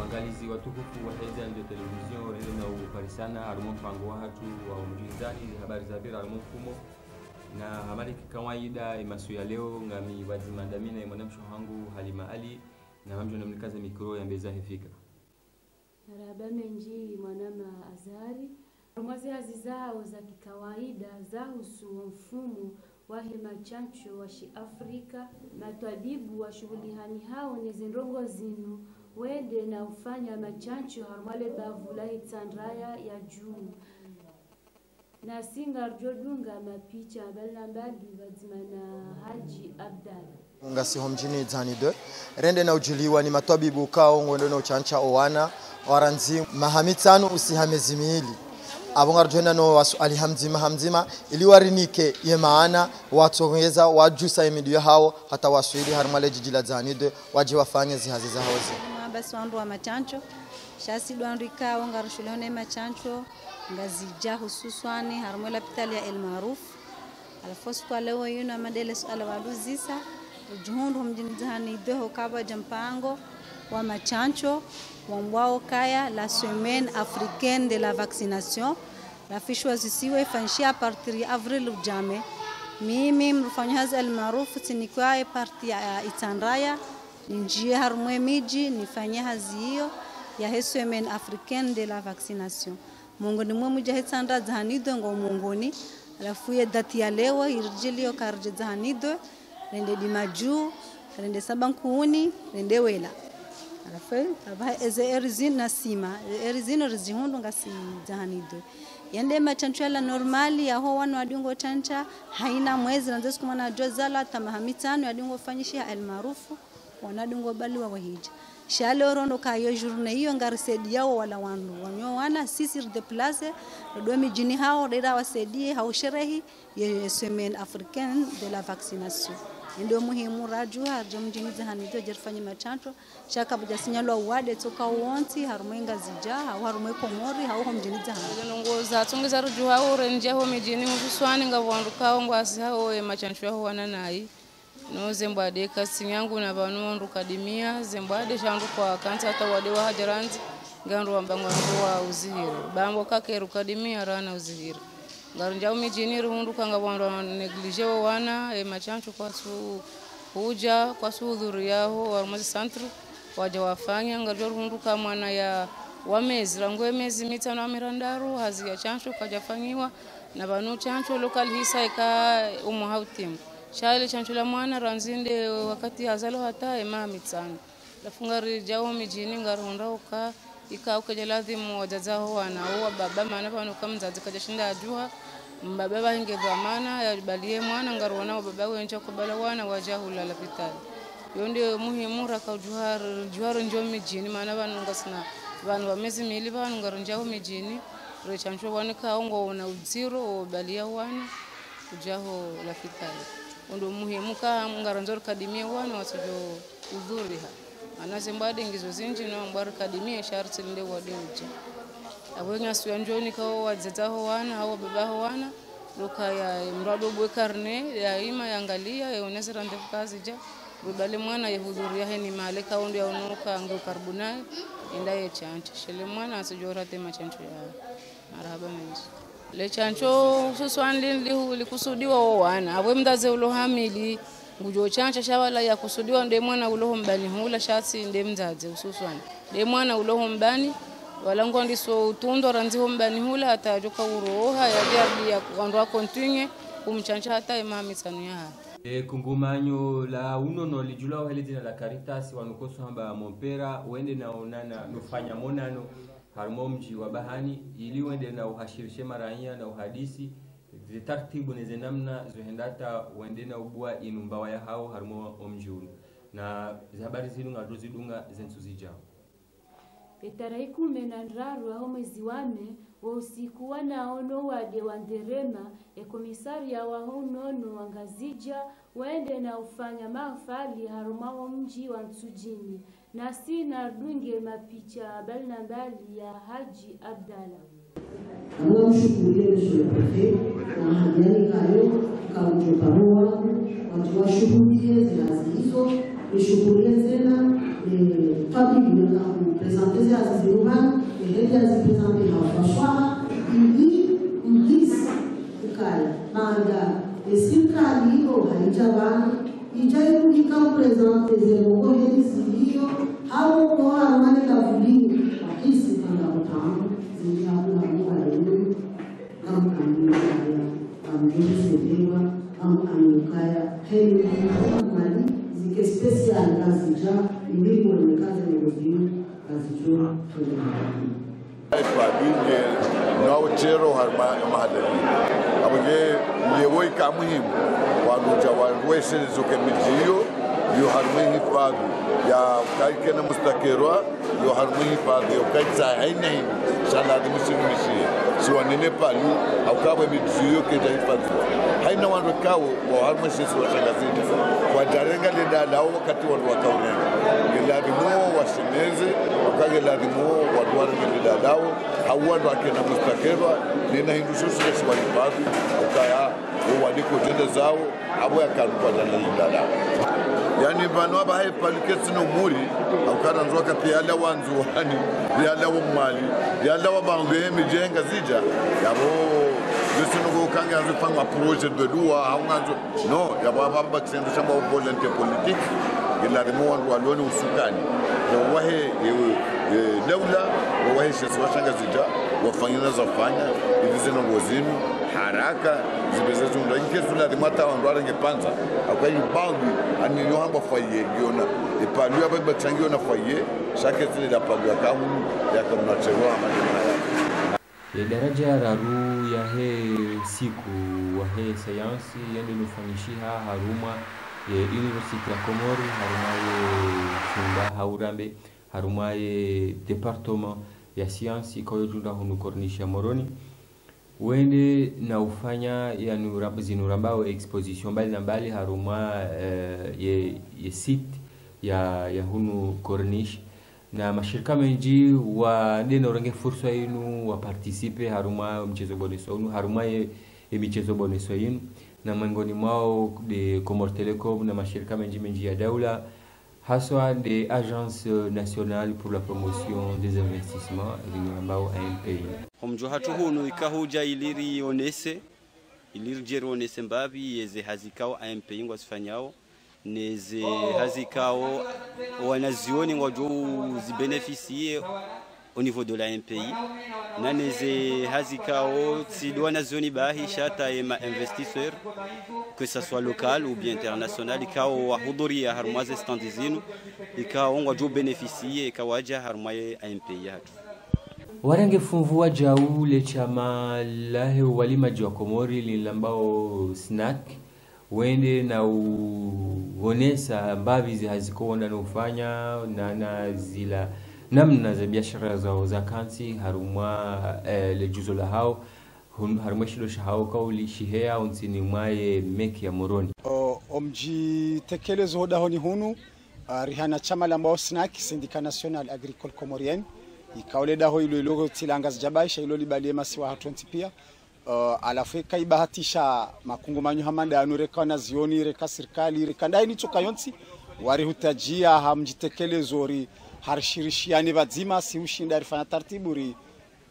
Waangalizi watukufu wa Heza ndio televizion rede na uparisana harimo mpango wa hatu wa umjizani habari za bila harimo mfumo na habari kawaida imasu ya leo ngami wazima ndamina mwanamsho wangu Halima Ali na hamjo na mlikaza mikro ya mbeza hifika. Marhaba menji mwanama Azari. Mwazi azizao za kikawaida za husu mfumo wa hema chancho wa shi Afrika matwabibu wa shughuli hani hao ni zinrongo zinu wende na ufanya machancho harmale bavula hitandraya ya juu na singa rjodunga mapicha balambali wazimana Haji Abdalla ngasi homjini dzani de rende na ujuliwa ni matwabibu kao ngondo no chancha owana waranzi mahamitano usihamezimili abonga rjona no wasu alihamzima ili warinike ye maana watongeza wajusa emidio hao hata waswili harmale jijila dzani de waje wafanye zihazi za hozi basi wandu wa machancho shasi dwanrika wangar shulone machancho ngazija hususwani harmola pitali ya El Maruf alafos kwa leo yuna madele suala waluzisa juhundu mjini zahani doho kaba jampango wa machancho wambwao kaya la semaine africaine de la vaccination la fishwa zisiwe fanshia a partir ya avril ujame mimi mfanyazi El Maruf tinikwae parti ya Itanraya njie harumwe miji nifanye hazi hiyo ya semaine africaine de la vaccination mungoni mwe muja Itandra zahanido ngo mungoni alafu ye dati ya leo irjilio karje zahanido rende dimaju rende sabankuuni rende wela alafu abaha eze erizin nasima erizin rizihundu ngasi zahanido yande machanchwela normali ya ho wanu adingo chancha haina mwezi nanzo sikumana jozala tamahamitano adingo fanyishia El Marufu wanadungo bali wa wahija shale rondo kayo journée hiyo ngarisedi yao wala wandu wanyo wana sisi de place do mijini hao dira wasedi hao sherehi ya semaine africaine de la vaccination ndio muhimu rajua jamjini zahani do jerfanya machanto shaka buja sinyalo wade toka wonti harumwenga zija au harumwe komori au homjini zahani ngoza tungiza rujua au renje ho mijini muswani ngavwanduka ngwasi hao machanto yao wana nai no zembade kasi yangu na banu ndukadimia zembade shandu kwa kanza hata wade wa hajaranzi ngandu wambango wa uzihiro bambo kake rukadimia rana uzihiro ngarunja umijini rundu kanga bwandu neglige wana machancho kwa su huja kwa su udhuri yao wa mwazi centre waja wafanya ngarjo rundu kama mwana ya wamezi rangwe mezi mitano amirandaru hazi ya chancho kajafanyiwa na banu chancho local hisa ika umuhautim shale chancho la mwana ranzinde wakati hazalo hata imami tsana lafungari jawo mijini ngarunda uka ikauke lazima wajazao wana au baba maana bano kamzazi kajashinda ajua mbaba bahinge dhamana ya balie mwana ngarona baba wenje kubala wana wajahula la pitali yonde muhimu raka juhar njo mijini maana bano ngasina bano bamezi mili bano ngaronjao mijini rechancho wana kaongo na uziro balia wana kujaho la pitali ndo muhimu ka ngaronzor kadimia wana wasujo udhuriha anazembade ngizo zinji no mbara kadimia sharti nde wadeuje abonya suyanjoni kao wadzetaho wana au babaho wana luka ya mrado bwe karne ya ima yangalia yaonesera ndefu kazi ja rudale mwana yehudhuria heni male kao ndio unuka ngo karbonai endaye chancho shele mwana asijora tema chancho ya marhaba menji le chancho suswandi likusudiwa wana abwe mdaze ulohamili ngujo chancha shawala ya kusudiwa nde mwana uloho mbani hula shatsi nde mzaze ususwani nde mwana uloho mbani wala ngondi so utundo ranziho mbani hula hata joka uroha ya jardi ya kwandwa kontinue kumchancha hata imami sanu ya kungumanyo la unono lijulao hele dina la Caritas wanukoso hamba mompera wende na onana nufanya monano harmo mji wa bahani ili wende na uhashirishe maranya na uhadisi zitartibu nezenamna zohendata wende na ubua inumbawa ya hao harmo omjuru na habari zinu ngadozi dunga zensuzijao Tarehe 10 aho mwezi wane wa usiku wanaono wade wanderema komisaria wa honono wangazija wende na ufanya mafali harumao mji wa Nsujini na sina dunge mapicha bali na bali ya Haji Abdalla Anamshukuria mshukurie na hadiani kayo kamchoparua watu washuhudie zinazo hizo nishukurie tena tabibu na kupresenter za ziruhan ile za presenter hawashwa ili mkisi ukala baada serikali hiyo haijabana ijayo presenter zero hiyo hao kwa amani la vuli wakisi kanda utamu zingia kuna leo kama amesema amukaya heli mali zike special kazija ili muonekane mwenyewe kazijua kwa binge na uchero harma mahadali abuje yewo ka muhimu kwa duja wa wese zoke mijiyo yo harma hifadhi ya kai na mustakerwa yo harma hifadhi yo kai za haina sala de mishimishi si wanene pali au kawe mijiyo ke hifadhi haina wandu kawo wa harma sisi wa shangazita kwa jarenga le dada wakati wa kaunena geladimu waseneze wakage ladimu wadwara le dada hawadu akena mustakerwa nina hindususu ya hifadhi ukaya wadiko tende zao abo yakalukwa jana dada yani vanwa bahe paliketi no muri ukana nzoka piyala wanzuani yala wumali yala wabange mijenga zija yabo Lusunugo kange anzu pangwa projet de loi haunganzo no yabo baba kisendo shamba volonté politique geladimu wandu waloni usukani na wahe dawla wahe shesi washanga zija wafanya zafanya hizi ngozini haraka zibeze zunda inkesu la dimata wandu arengepanza akwai bangi ani yohamba faye giona ipalu ababa changiona faye shake zile da palu akamu yakamna chewa madina ya daraja raru ya he siku wa he sayansi yende nufanyishiha haruma ya University ya Komori haruma ye chumba haurambe haruma ye departement ya siyansi kwa junda hunu kornisha moroni wende na ufanya ya zinurambao exposition mbali na mbali haruma ye site ya hunu kornish na mashirika menji wa neno range fursa yenu wa participe haruma mchezo boneso yenu haruma ye michezo boneso yenu na miongoni mwao de Comores Telecom na mashirika menji ya daula haswa de Agence nationale pour la promotion des investissements ambao ANPI homjo hatu hunu ikahuja iliri onese iliri jero onese mbavi yeze hazikao ANPI ngwasifanyao neze hazikao wanazioni ngojo zibeneficie au niveau de la ANPI na neze hazikao si wanazioni bahi shata ema investisseur que ça soit local ou bien international ikao wahudhuria harmaze standizinu ikao ngojo beneficie ikawaja harmaye ANPI hatu warange funvua jau le chama lahe walima jwa Komori lilambao snack wende na uonesa mbavi hazikoona na ufanya na zila namna za biashara zao za kansi harumwa le juzo la hao harumwa shilo shahao kauli shihea unsini mwaye meki ya moroni omji tekelezo hoda honi hunu rihana chama lambao snack syndicat national agricole comorien ikaoleda ho ilo logo tilanga zabaisha ilo libalie masiwa hatonti pia alafu kaibahatisha makungumanyo hamanda anureka na zioni reka serikali reka ndai nichoka yonsi wari hutajia hamjitekelezo ri harishirishiani vadzima si ushinda rifanya taratibu ri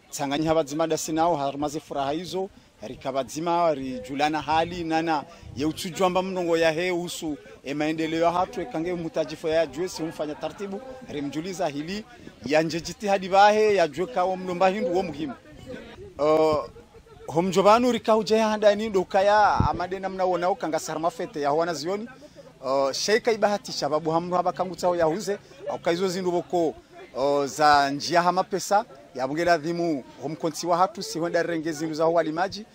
tsanganya vadzima dasinao harmaze furaha hizo rika vadzima ri julana hali nana yeutujwamba mnongo ya he usu maendeleo hatu ekange mutajifo ya jwe si umfanya taratibu rimjuliza hili yanje jitihadi bahe ya jwe kawo mnomba hindu wo muhimu homjobanu rikauje handani ndokaya amade namna wonao kanga sarma fete ya wana zioni sheika ibahati shababu hamnu habakangutao yahuze akaizo zinduboko za njia hama pesa yabungela dhimu homkonsi wa hatu si wenda renge zindu za walimaji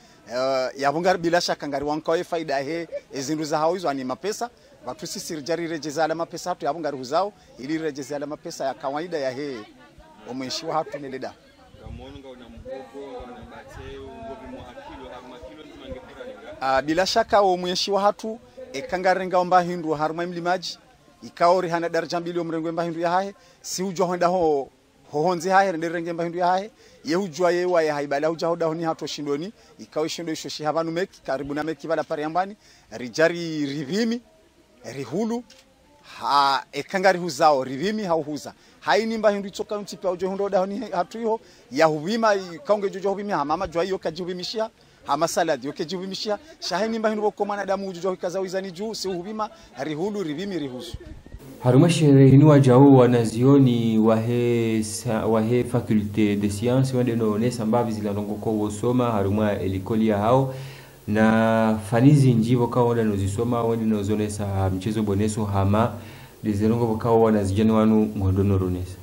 yabungar bila shaka ngari wankawe faida he zindu za hauzo ani mapesa watu sisi rijari rejeza ala mapesa hatu yabungari huzao ili rejeza ala mapesa ya kawaida ya he omweshi wa hatu neleda bila shaka omweshi wa hatu ekangarenga omba hindu haruma mlimaji ikaori hana daraja mbili omrengo mba hindu ya hahe si ujwa honda ho honzi hahe nderenge mba hindu ya hahe yehujwa yewa ya haibala hujwa hoda honi hato shindoni ikawe shindo isho shihabanu meki karibu na meki bala pare yambani rijari rivimi rihulu ha ekangari huzao rivimi hauhuza hainimba hindu itoka mtipa ujo hundo dahoni hatuyo ya huvima kaunge jojo huvimi hamama jwa hiyo kajivimishia hama saladi yoke jivimishia shahinimba hindu boko mwanadamu ujo kaza wizani juu si huvima rihulu rivimi rihusu haruma sherehe ni wajao wanazioni wahe faculté de sciences wende no nesa mbavi zilalongo ko wosoma haruma elikolia hao na fanizi njivo kawa wanda nozisoma wende nozonesa mchezo boneso hama dezerongo bakawa wanazijani wanu ngodono ronesa.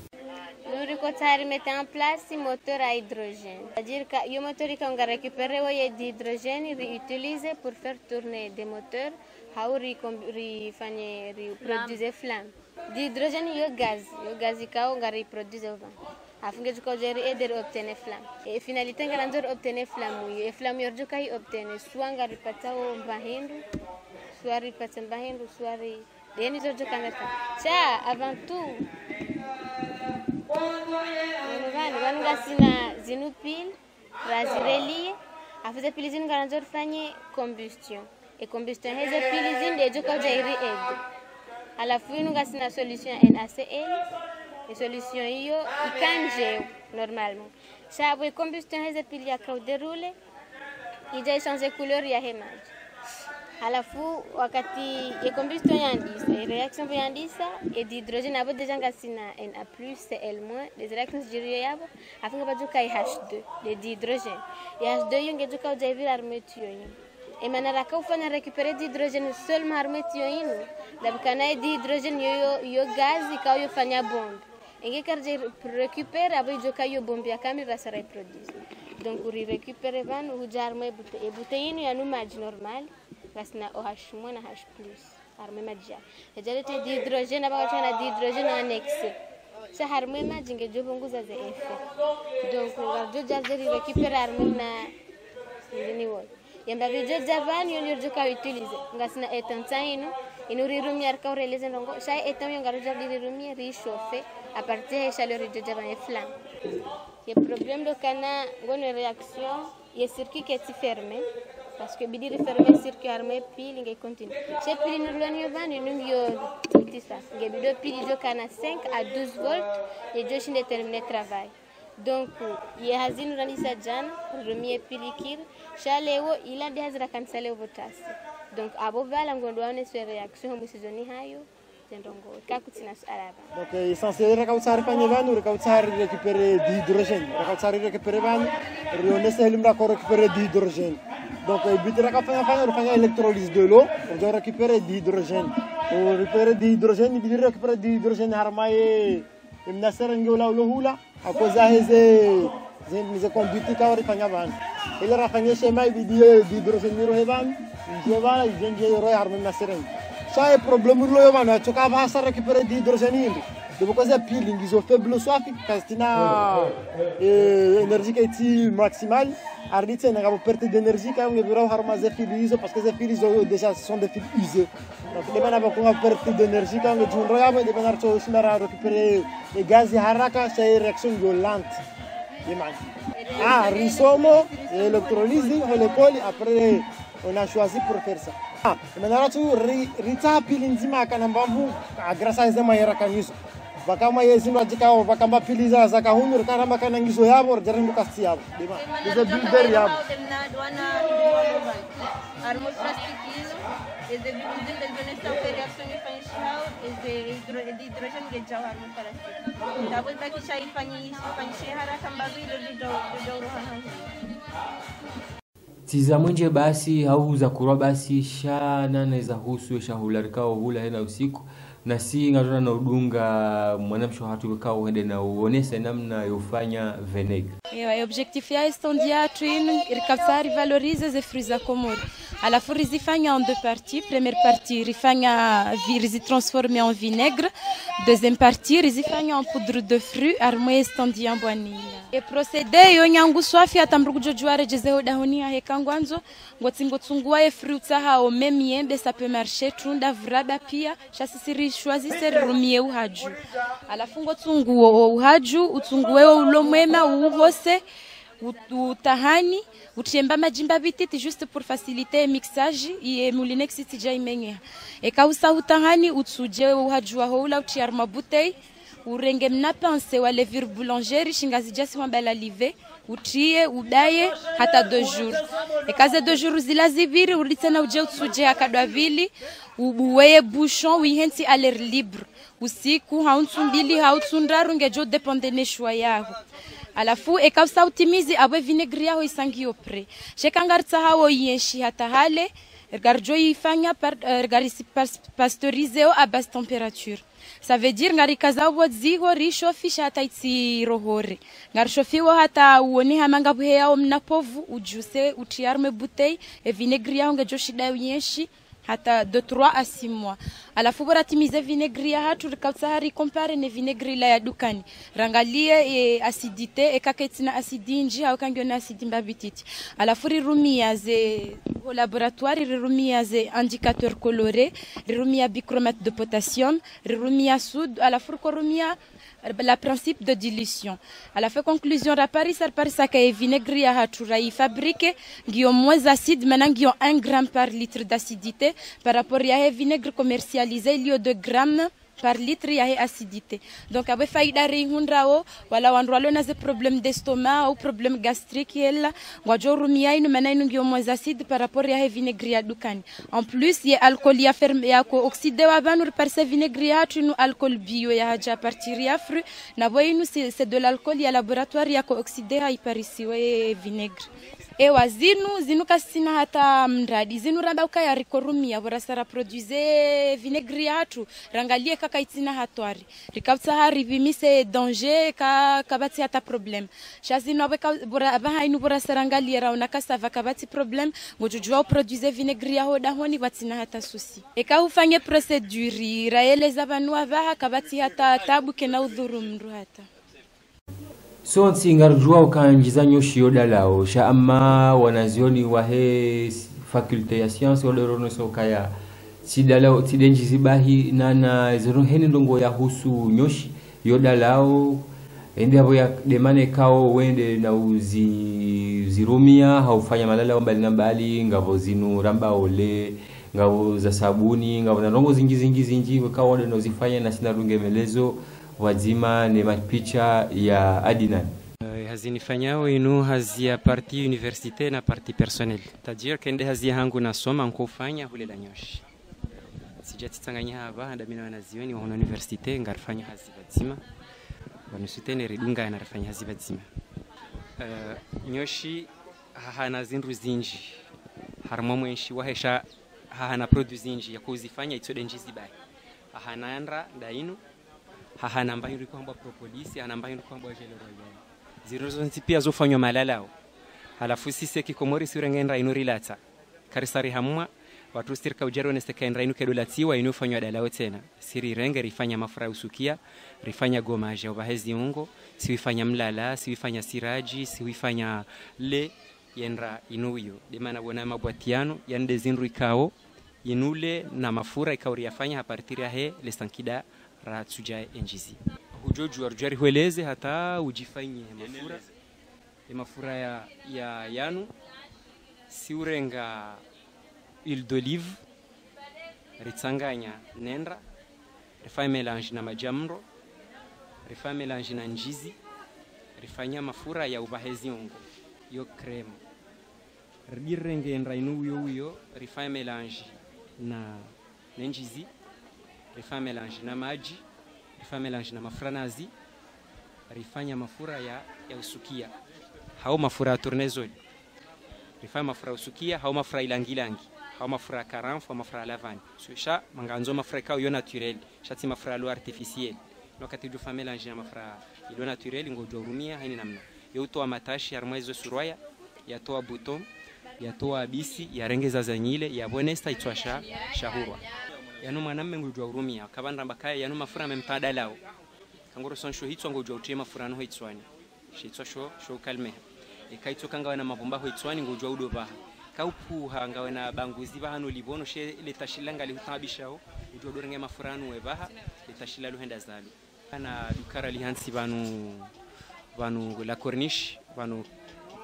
L'uricotari mettait en place un moteur à hydrogène. C'est-à-dire que le moteur qu'on va récupérer d'hydrogène et réutiliser pour faire tourner des moteurs pour produire flamme. D'hydrogène, il y a gaz. Le gaz qu'on va reproduire. Afin que tu aider à obtenir flamme. Et finalité, on va obtenir flamme. Et flamme, on va obtenir soit on va repartir au bahindu, soit repartir au bahindu, soit avant tout, vangasina zinupil razireli afuze pili zinu garanzor fanye combustion et combustion heze pili zinu dejo kwa jairi ed alafu inu gasina solution NaCl et solution hiyo ikanje normalement sababu combustion heze pili ya kauderule ija change couleur ya hemage alafu wakati ya combustion yandisa reaction yandisa et d'hydrogène abo deja ngasina Na+ Cl- des réactions jirio yabo afinga bajuka H2 de d'hydrogène et H2 yongejuka ujavira armetioyin et manara ka ufanya récupérer d'hydrogène seulement armetioyin dabikana d'hydrogène yo gaz ikayo fanya bombe ingekarje récupérer abo joka yo bombe yakami rasa reproduce donc uri récupérer van ujarme buteyinu ya numage normal gasna OH- na H+ arme magia ejalete d'hydrogène abakachana d'hydrogène annexe sa harme majinge jobonguza ze effet donc garjo jarjeri récupérer arme na ni wol yamba bijo javani yonir joka utiliser ngasna etantaino inuri rumiar ka releze ndongo sa etam yon garjo jarjeri rumiar réchauffer à partir de chaleur de javani flamme le problème de kana ngone réaction ye circuit qui est fermé parce que bidi refermer circuit armé pile ngai continue c'est pile nous l'on yvan nous yo ça ngai bido pile jo kana 5 à 12 volts et jo chin déterminer travail donc ye hazinu ranisa jan remie pile kir chalewo ila de hazra kansale votas donc abo vala ngondo wane sur réaction musizoni hayo tendongo kakutina araba donc essentiel rekautsari panyevanu rekautsari récupérer d'hydrogène rekautsari récupérer van rionese helimra ko récupérer d'hydrogène donc but rekafanya électrolyse de l'eau pour récupérer d'hydrogène pour récupérer d'hydrogène il récupérer d'hydrogène harmaye imnasera ngola hula akoza heze ze conduite ka rifanya van ile rafanya shema d'hydrogène ro hevan jeva jenje ro harme nasera ça est problème lo yo bana choka ba sa récupérer d'hydrogène de beaucoup ça pile ngizo faible soif kastina énergie qui est maximale ardite na ga perte d'énergie quand on bureau harma za fils parce que les fils déjà sont des fils usés donc les bana ba ko perte d'énergie quand on joindre ya ba de bana to sila récupérer les gaz haraka c'est réaction violente risomo électrolyse on le colle après on a choisi pour faire ça maintenant tu rita pili nzima kana mbambu grâce à zema yera kaniso bakama yezindo ajika bakamba pili za zakahunur kana makana ngizo yabo jarindu kasi yabo dima is builder yabo armo plastiquino et de builder de donner réaction ifanyishao et de hydrogène geja armo plastique double bakisha ifanyisha haraka mbavilo lido tiza mwenje basi hauza kurwa basi shana naweza husu shahularikao hula hena usiku na si ngatona na udunga mwanamsho hatu kao hende na uonese namna yofanya vinaigrette. Et objectif ya estondia twin irkapsari valorize ze fruits à Comores. À la fois rizifanya en deux parties. Première partie rifanya rizi transformer en vinaigre. Deuxième partie rizifanya en poudre de fruits armé estondia bwanila. Et procédé yo nyangu swafi atamrugu jojuare jezeo dahonia hekangwanzo ngotsingo tsungua e fruits hao memiembe ça peut marcher tunda vraba pia chasisiri choisir rumie uhaju alafu ngotsunguo uhaju utsunguwe ulomwema uhose utahani utiemba majimba bititi juste pour faciliter mixage et moulinex tija imenya ekausa utahani utsuje uhajua houla utiar mabutei urenge mna pense wa levure boulangerie shingazi jasi wambala live utie udaye hata 2 jours ekaze 2 jours zilaziviri ulitena uje utsuje akadwa vili ubuweye bouchon wihensi à l'air libre usiku haunsumbili hautsundaru ngejo depende neshwa yaho alafu ekausa utimizi abwe vinegri yaho isangio pre shekangartsa hawo yenshi hata hale garjo ifanya garisi pasteuriseo à basse température. Ça veut dire ngari kazawo zigo rishofisha hata itsi rohore ngari shofiwa hata uone hamanga buheya omnapovu ujuse utiarme bouteille et vinaigre yaho ngejo shida yenshi hata 2-3 à 6 mois. Alafu bora timize vinaigre ya hatu rikautsa compare ne vinaigre la ya dukani rangalie acidité ekaketina acidi nji au kangiona acidi mbabititi. Alafu rirumia ze au laboratoire rirumia ze indicateur coloré rirumia bichromate de potassium rirumia soude alafu korumia la principe de dilution. À la fin conclusion rapari sarparisa ka vinaigre ya hatura y fabrique ngio moins acide maintenant ngio 1 gramme par litre d'acidité par rapport ya vinaigre commercialisé il y a 2 grammes par litre ya acidité. Donc abe faida ringundrao wala wandwalo na ze problème d'estomac ou problème gastrique yella ngwajorumia inu maintenant ngio moins acide par rapport ya vinaigre ya dukani. En plus ya alcool ya ferme ya ko oxydé wa banur par ce vinaigre ya tu alcool bio ya haja partir ya fruit na boyinu c'est de l'alcool ya laboratoire ya ko oxydé ha iparisi we vinaigre. Ewa zinu kasina hata mradi zinu ramba ukaya rikorumia bora sara produise vinaigre yatu rangalie kaka itina hatwari rikapsa hari vimise danger kabati hata problem shazino abeka bora abahainu bora sarangalie rauna kasava kabati problem ngojujua produise vinaigre yaho dahoni batina hata susi eka ufanye procedure raeleza banu abaha kabati hata tabu kena udhuru mru hata so nsingarjua ukanjiza nyoshi yoda lao sha ama wanazioni wahe fakulte ya science odorono sokaya sidala tidenji zibahi nana ziroheni ndongo ya husu nyoshi yoda lao ende hapo ya demane kao wende na zirumia haufanya malala mbali na mbali ngavo zinu ramba ole ngavo za sabuni ngavo na rongo zingi kao wende nozifanya na sinarunge melezo wazima ni mapicha ya Adinan. Hazinifanyao inu hazia parti universite na parti personnel. C'est-à-dire kende hazia hangu nasoma nkufanya hule la nyoshi. Sijatitanganya haba handa mina wanazioni wa universite ngarifanya hazi wazima. Wanusutene ridunga yanarifanya hazi wazima. Nyoshi hahana zinru zinji. Harmomu enshi wahesha hahana produzinji ya kuzifanya itode njizibai. Hahana andra dainu hahana mbahiru kwamba propolis hahana mbahiru kwamba jelo royal zirozo pia zofanywa malalao halafu sisi kikomori surengenda inurilata karisari hamwa watu sirka ujero nestekaendra inu kedolatiwa inufanywa dalao tena siri renge rifanya mafura usukia rifanya gomaje obahezi ungo siwifanya mlala siwifanya siraji siwifanya le yendra inuyo demana bona mabwatiano yande zinru ikao inule na mafura ikauri yafanya hapartiri he lesankida ratsuja enjizi hujoju arjari hueleze hata ujifanye mafura ya yanu siurenga huile d'olive ritsanganya nendra rifanya melange na majamro rifanya melange na njizi rifanya mafura ya ubahezi ungo yo creme rirenge ndra inu uyo rifanya melange na njizi rifanya melange na maji rifanya melange na mafura nazi rifanya mafura ya usukia hao mafura ya tournesol rifanya mafura usukia hao mafura ilangilangi hao mafura karamfu mafura lavani so sha manganzo mafura kao yo naturel shati mafura lo artificiel wakati du fanya melange na mafura ilo naturel ngojo rumia haini namna yotoa matashi harmonizo surwaya yatoa bouton yatoa bisi yarengeza zanyile ya bonesta itwasha shahurwa yanu mwanamme ngujwa urumia kabanda mbakaya yanu mafura memtada lao kangoro sonsho hitwa ngujwa utie mafura no hitswani shitwa sho kalme ikaitwa kanga na mabomba ho hitswani ngujwa udoba kaupu hanga na banguzi bahano libono she letashilanga lihutabishao ujwa dorenge mafura no webaha letashila luhenda zalu ana dukara lihansi banu la corniche banu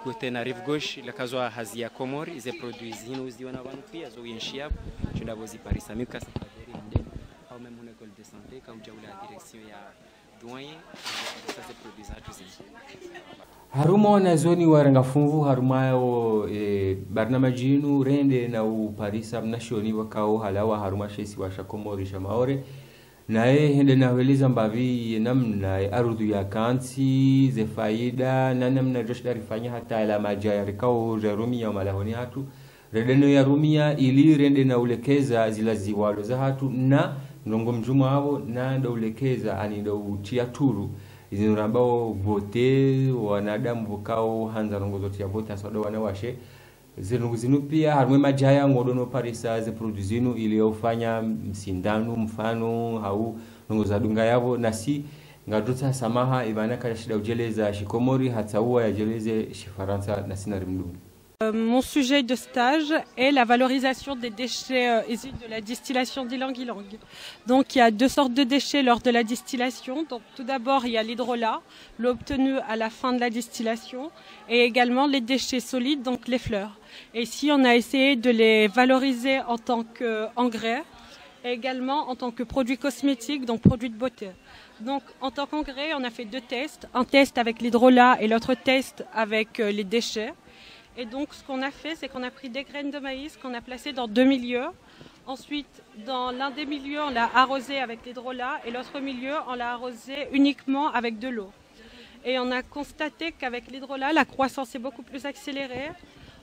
côté na rive gauche la kazwa hazi ya Komori ze produits zinu ziona vanu pia zo yenshia tunda vozi Paris ami kasa kaderi au même une école de santé comme jaula direction ya doyen ça se produits hatu zinji haruma wanazoni waranga funvu harumayo barnamajinu rende na Paris mnashoni wakao halawa haruma shesi washa Komori shamaore nae hende naweleza mbavi namna arudhu ya kansi ze faida na namna joshda rifanya hata ala majaya rikao jarumia malahoni hatu redeno ya rumia ili rende na ulekeza zila ziwalo za hatu na ndongo mjuma wao na ndo ulekeza ani ndo utia turu izinurambao vote wanadamu vukao hanza rongo zote ya vote asodo wanawashe zinu pia harumwe majaya ngodono Parisa ze produzinu ili ufanya msindanu mfano hau rongo za dunga yavo nasi ngadota samaha ibana kaya shida ujeleza shikomori hata uwa ya jeleze shifaransa nasina rimdu. Mon sujet de stage est la valorisation des déchets issus de la distillation d'ylang-ylang. Donc il y a deux sortes de déchets lors de la distillation. Donc tout d'abord il y a l'hydrolat, l'eau obtenue à la fin de la distillation, et également les déchets solides, donc les fleurs. Et ici on a essayé de les valoriser en tant qu'engrais et également en tant que produits cosmétiques, donc produits de beauté. Donc en tant qu'engrais on a fait deux tests, un test avec l'hydrolat et l'autre test avec les déchets. Et donc ce qu'on a fait, c'est qu'on a pris des graines de maïs qu'on a placées dans deux milieux. Ensuite, dans l'un des milieux, on l'a arrosé avec l'hydrolat et l'autre milieu, on l'a arrosé uniquement avec de l'eau. Et on a constaté qu'avec l'hydrolat, la croissance est beaucoup plus accélérée.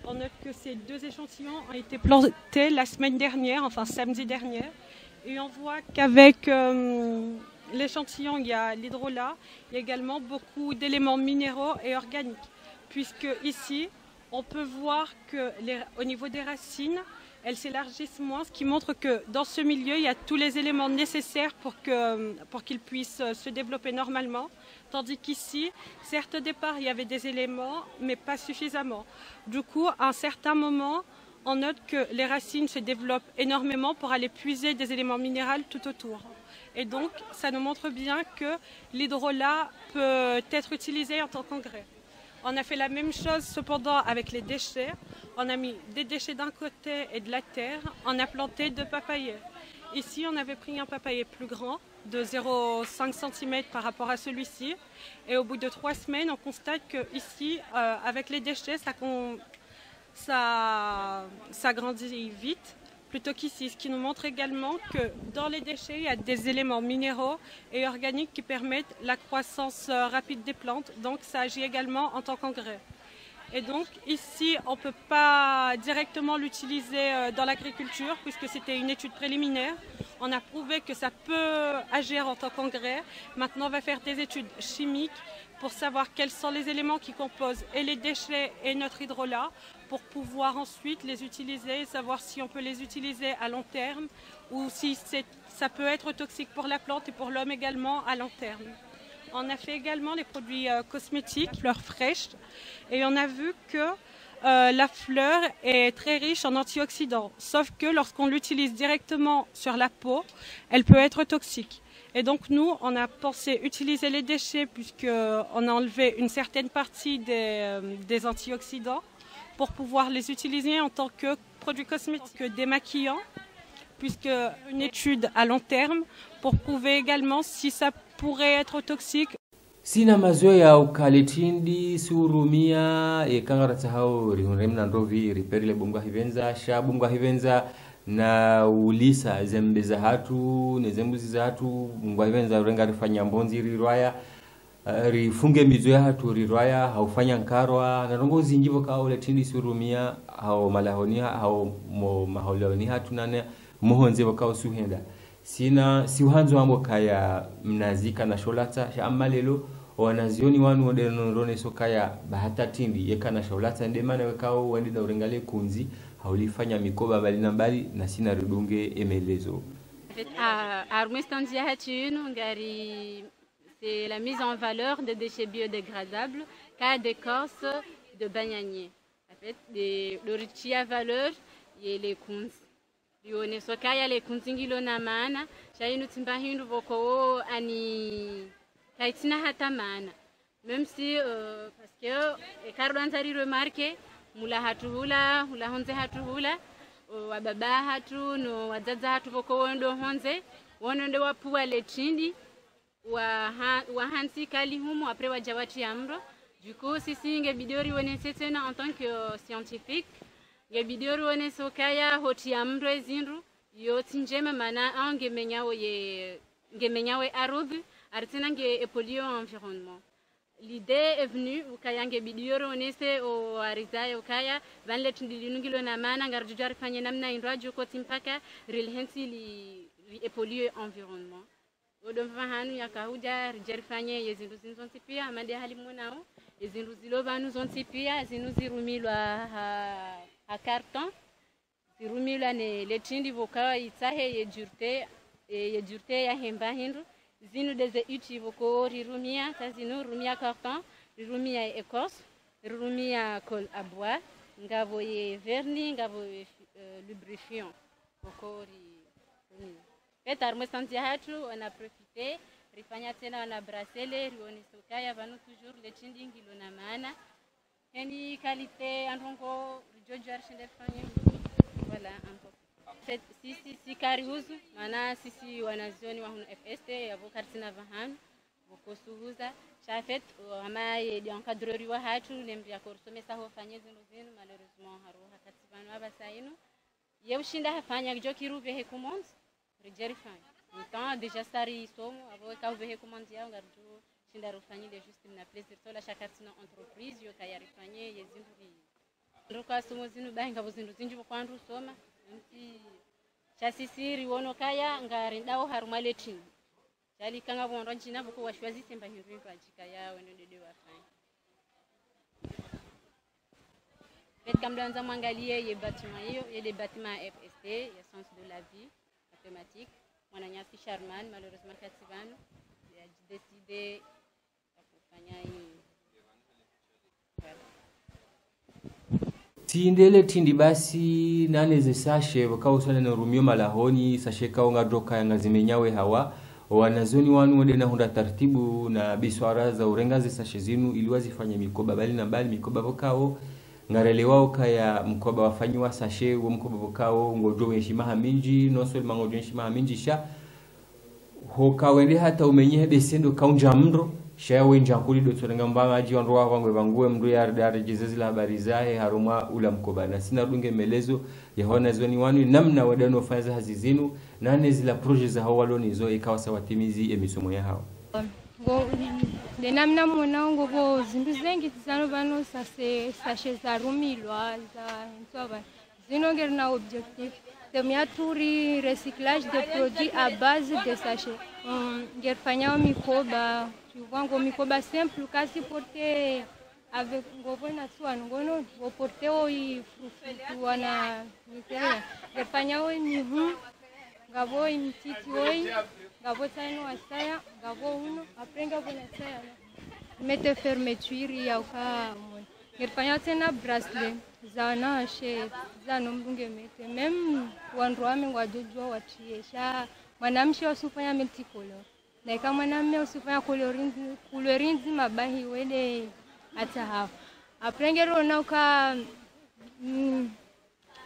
On note que ces deux échantillons ont été plantés la semaine dernière, enfin samedi dernier. Et on voit qu'avec l'échantillon, il y a l'hydrolat, il y a également beaucoup d'éléments minéraux et organiques. Puisque ici, on peut voir qu'au niveau des racines, elles s'élargissent moins, ce qui montre que dans ce milieu, il y a tous les éléments nécessaires pour qu'ils puissent se développer normalement. Tandis qu'ici, certes au départ, il y avait des éléments, mais pas suffisamment. Du coup, à un certain moment, on note que les racines se développent énormément pour aller puiser des éléments minéraux tout autour. Et donc, ça nous montre bien que l'hydrolat peut être utilisé en tant qu'engrais. On a fait la même chose cependant avec les déchets. On a mis des déchets d'un côté et de la terre. On a planté deux papayers. Ici, on avait pris un papayer plus grand, de 0,5 cm par rapport à celui-ci. Et au bout de 3 semaines, on constate qu'ici, avec les déchets, ça grandit vite, plutôt qu'ici. Ce qui nous montre également que dans les déchets, il y a des éléments minéraux et organiques qui permettent la croissance rapide des plantes. Donc ça agit également en tant qu'engrais. Et donc ici, on ne peut pas directement l'utiliser dans l'agriculture puisque c'était une étude préliminaire. On a prouvé que ça peut agir en tant qu'engrais. Maintenant, on va faire des études chimiques pour savoir quels sont les éléments qui composent et les déchets et notre hydrolat pour pouvoir ensuite les utiliser et savoir si on peut les utiliser à long terme ou si ça peut être toxique pour la plante et pour l'homme également à long terme. On a fait également les produits cosmétiques, fleurs fraîches, et on a vu que la fleur est très riche en antioxydants, sauf que lorsqu'on l'utilise directement sur la peau, elle peut être toxique. Et donc nous, on a pensé utiliser les déchets puisqu'on a enlevé une certaine partie des antioxydants pour pouvoir les utiliser en tant que produits cosmétiques, démaquillants, puisque une étude à long terme pour prouver également si ça pourrait être toxique. Sina mazoea ukaletindi surumia kangarata hao rihunremna ndovi riperile bungwa hivenza sha bungwa hivenza na ulisa zembe za hatu nezembuzi za hatu bungwa hivenza renga rifanya mbonzi rirwaya rifunge mizo ya hatu rirwaya haufanya nkarwa na rongo zinjivo kao letindi surumia hao malahonia hao maholoni hatu nane muhonze wakao suhenda sina siuhanzo ambo kaya mnazika na sholata sha amalelo wanazioni wanu wadenonrone sokaya bahata tindi yeka na sholata ndemana wekao wandi na urengale kunzi haulifanya mikoba bali na bali na sina rudunge emelezo. C'est la mise en valeur des déchets biodégradables cas d'écorce de bananier. En fait, le richi à valeur et les kunzi. Lione sokaya les kunzi ngilo na maana shainu timba hindu voko ani kaitina hata maana même si parce que Carlo Antari remarque mula hatu hula honze hatu hula wababa hatu no wazaza hatu voko wendo honze wonde wapua le chindi wa hansi kali humo après wajawati amro. Du coup sisi ngebidori wonese tena en tant que scientifique ngebidori wonese okaya hoti amro ezinru yo tinjema mana ngemenyawe arubi artina nge epolio environnement. L'idée est venue ukaya ngebidori wonese o arizaye ukaya vanle tindilingilo na mana ngarjujari fanye namna indrajo koti mpaka rilhensi li epolio environnement. Odomva hanu yakahuja rijerifanye yezindu zinzonti pia amade halimu nao yezindu zilobanu zonti pia zinuzirumilwa ha carton zirumilwa ne letindi voka itahe yejurte ya hemba hindu zinu deze uti voko rirumia tazinu rumia carton rirumia écorce rirumia colle à bois ngavo ye vernis ngavo lubrifiant voko rirumia. Petar mestantia hatu on a profité rifanya tena wana brasele rionisokaya vanu toujours le chindi ngilo na maana yani qualité andongo rijojo arshinde fanya voilà un peu si kariuzu maana sisi wanazioni wa hunu FST yavo kartina vahan vokosuhuza chafet ama ye encadreur wa hatu lembia korsomesa ho fanya zinu malheureusement haruha kativanu abasaino yewshinda hafanya jokiruve hekumons rejerifanya então déjà sari somo avo ka uve recommande ngarju shinda rufanye de juste na plaisir tola chakatina entreprise yo ka yarifanye yezindu ndoka somo zinu bahinga bozindu zinji bokwandu soma mti chasisiri wono kaya ngari ndawo harumale tin jali kanga bondo china boko washwazi semba hiru ajika yawe ndede wafanya peut kamdanza mwangalie ye bâtiment hiyo ye des bâtiments FST ya science de la vie mathématique. Mwananyasi Sharman malheureusement kativano a décidé kufanya hii. Tindele tindi basi nane ze sashe wakausana na rumio malahoni sashe kaonga droka yanga zimenyawe hawa wanazoni wanu wade na hunda tartibu na biswara za urenga ze sashe zinu iliwazifanya mikoba bali na bali mikoba vokao ngarelewao kaya mkoba wafanyiwa sashe wo mkoba vokao ngojo wenshimaha minji noso mangojo wenshimaha minji sha hoka wende hata umenye besendo kaunja mro sha wenja kuli do tsorenga mbanga ji wanro wangwe banguwe mru ya dare jizezi la habari zahe haruma ula mkoba na sina dunge melezo ya hona zoni wanu namna wadano faza hazizinu nane zila projet za hawalo nizo ikawa sawatimizi emisomo ya hao de namna mwanangu go zindu zengi tsano bano sashe za rumilwa za ntsoba zinonger na objectif temiaturi recyclage de produits à base de sachets gerfanya mikoba wango mikoba simple kasi porter avec ngobona tswana ngono go porter oi fruit wana mitera gerfanya oi mihu ngabo imtiti oi ngabo tsano asaya ngabo uno aprenga bona tsaya mete fermeture ya uka gerfanya tena bracelet zana she zano mbunge mete mem wanroame ngwajojwa watiesha mwanamshi usufanya multicolor na kama mwanamume usufanya colorinzi mabahi wele hata hapo aprengero na uka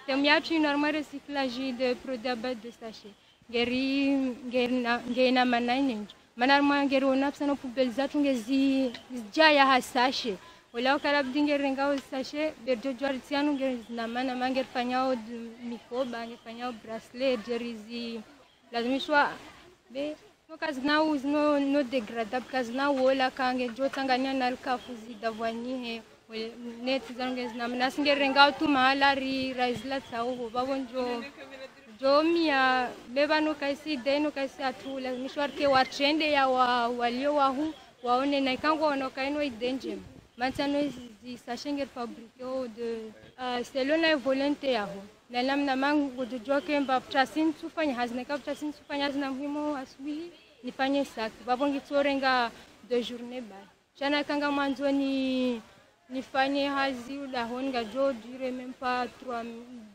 temiachi normal recyclage de produits à base de sachet ngena manaine manarma ngero napsana pubel zatu ngezi jaya hasashe wala ukala bdinge renga sachet berjo jwartianu ngezina mana manger fanyao mikoba ngefanyao bracelet jerizi lazima shwa be nokazna uzno no degradable kazna wala kange jotangania na alkafuzi davani he net zangezina mana singerenga tu mahala ri raizla tsao babonjo jomia bebano kaisi deno kaisi atula mishwarke watrende ya walio wahu waone na kango onokaino idenje maintenant ils sachent fabriquer de selon la volonté yaho na namna mangu kujua kwamba trasin tufanye hazina kama trasin tufanye hazina muhimu asubuhi nifanye sack babongi tsorenga de journée ba chana kanga mwanzo nifanye hazi la honga jo dure même pas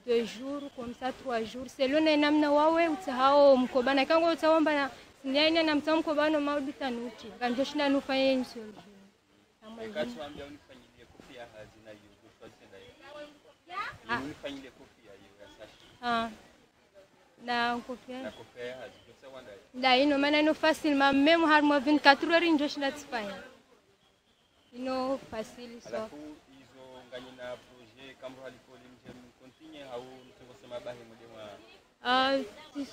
2 jours comme ça 3 jours selon na namna wawe utahao mkobana kango utaomba na nyaina na mtamkobano maudita nuti kanjo shinda nufanye insolution Wakati waambia unifanyilie kofia hazina hiyo kwa sasa ndio. Unifanyilie kofia hiyo ya sashi. Na kofia. Na kofia ya hazi kwa sawa ndai. Ndai ino maana ino facile même har mo 24 heures ndio shinda tsifanya. Ino facile so. Alafu hizo ngani na projet kama halikoli mje continue au mtosema bahi mde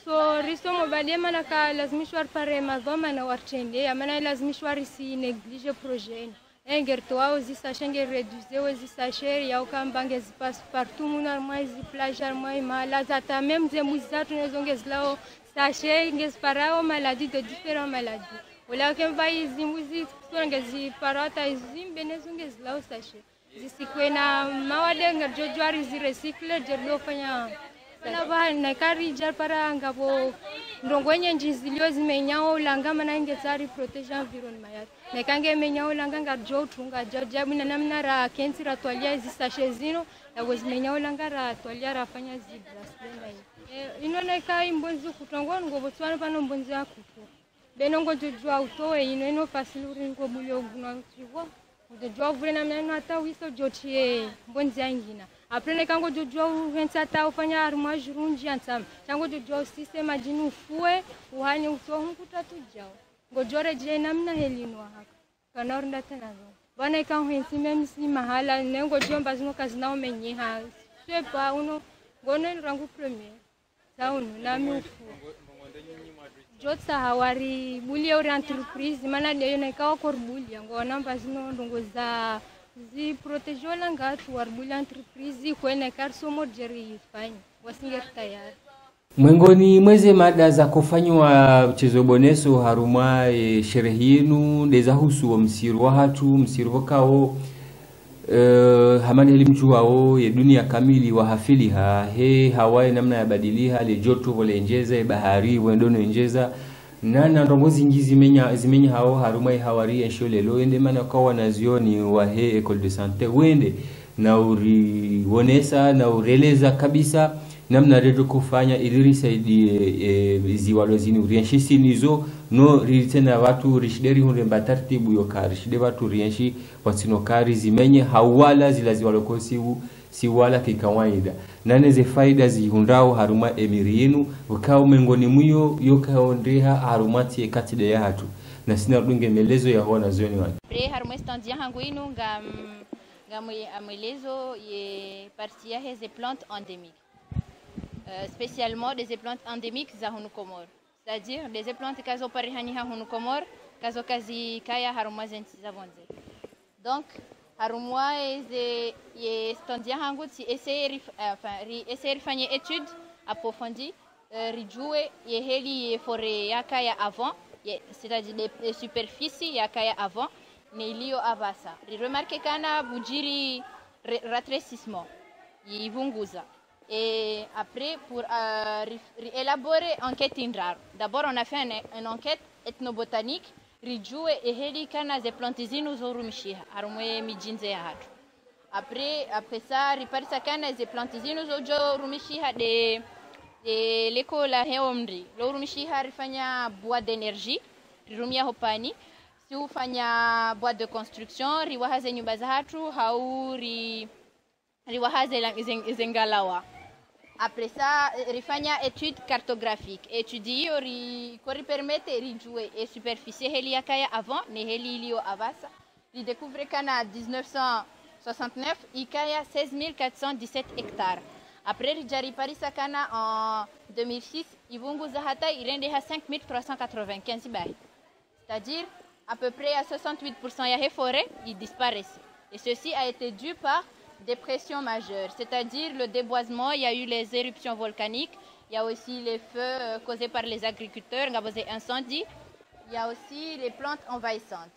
so riso mobadema na ka lazimishwa pare madhoma na wartende amana lazimishwa risi neglige projet enger toao zisashenge reduire zisasher ya ukambange zipasse partout muna mais plage mais malade ata même des muzatu nezongez lao sachet ngez parao maladie de différentes maladies wala kem vai zimuzi ngezi parata zimbe nezongez lao sachet zisikwena mawade ngarjojwari zirecycle jerdo fanya na ba na kari jar para ngabo ndongwenye njizilio zimenyao langa mana ngezari protege environnement ya na kange menyao langa ngarjo tunga jajabu na namna ra kensi ra toalia zisashe zino na wezimenyao langa ra toalia rafanya zibrasle ino na kai mbonzi kutongo ngobo tswana pano mbonzi akufu benongo jojwa utoe ino fasiluri ngo bulio guna chiwa jojwa vule na mena hata wiso jotie mbonzi angina après kango jojwa uhensa ta ufanya arma jurunji ansam tango jojwa system ajinu fue uhani utohun kutatujao ngojore je namna helinwa haka kanornda tena bana kan hensi memsi mahala nengo jomba zino kazinao menyeha sepa uno gonen rangu premier saunu na mifu jotsa hawari bulia uri entreprise mana leo na kawa korbulia ngona mbazino ndongoza zi protejola ngatu warbulia entreprise kwene karsomo jeri ifanye wasinge tayari mwengoni mweze mada za kufanywa mchezo boneso haruma sherehe yenu ndeza husu wa msiru wa hatu msiru wakao hamani elimchu wao ya dunia kamili wa hafiliha hawae namna ya badiliha le joto vole njeza bahari wendono njeza nana ndongozi ngi zimenya hao haruma hawari eshole lo ende mana kwa wanazioni wa école de santé wende na urionesa na ureleza kabisa namna redo kufanya ili risaidie ziwalozini urienshi nizo no ritena watu rishideri hunde batartibu yokari shide watu rienshi wasinokari zimenye hawala zilaziwalokosiu siwala kikawaida naneze faida zihundao haruma emirinu ukao mengoni muyo yokaondreha harumati ekatide ya hatu na sina rudunge melezo ya hona zoni wani pre haruma standia hangu inu ngamwe amelezo ye partia heze plantes endémiques spécialement des plantes endémiques za hunu Comores, c'est-à-dire des plantes kazo parihani ha hunu Comores kazo kazi kaya harumwa zenti za bonze. Donc harumwa ye standia hangu si essayer fanye étude approfondie rijue ye heli ye forêt ya kaya avant c'est-à-dire les superficies ya kaya avant ne ilio avasa. Remarquez kana bujiri rétrécissement yivunguza. Et après, pour élaborer enquête inrar, d'abord on a fait une enquête ethnobotanique, rijue et heli kana ze plantizinu zorumishiha, harumwe mijinze ya hatu. Après ça, riparisa kana ze plantizinu zorumishiha de leko la heomri. Lorumishiha rifanya bois d'énergie, rirumia hopani. Si ufanya bois de construction, riwahaze nyumba za hatu, hau riwahaze zengalawa. Après ça, rifanya étude cartographique. Étudier qui permettre de jouer et superficie helia kaya avant, ne heli ilio avasa. Il découvre qu'en 1969, il y a 16 417 hectares. Après, il Parisa kana en 2006, il Zahata, il rende à 5 395 bails. C'est-à-dire, à peu près à 68% de forêt, ils disparaissent. Et ceci a été dû par des pressions majeures, c'est-à-dire le déboisement, il y a eu les éruptions volcaniques, il y a aussi les feux causés par les agriculteurs, il y a des incendies, il y a aussi les plantes envahissantes.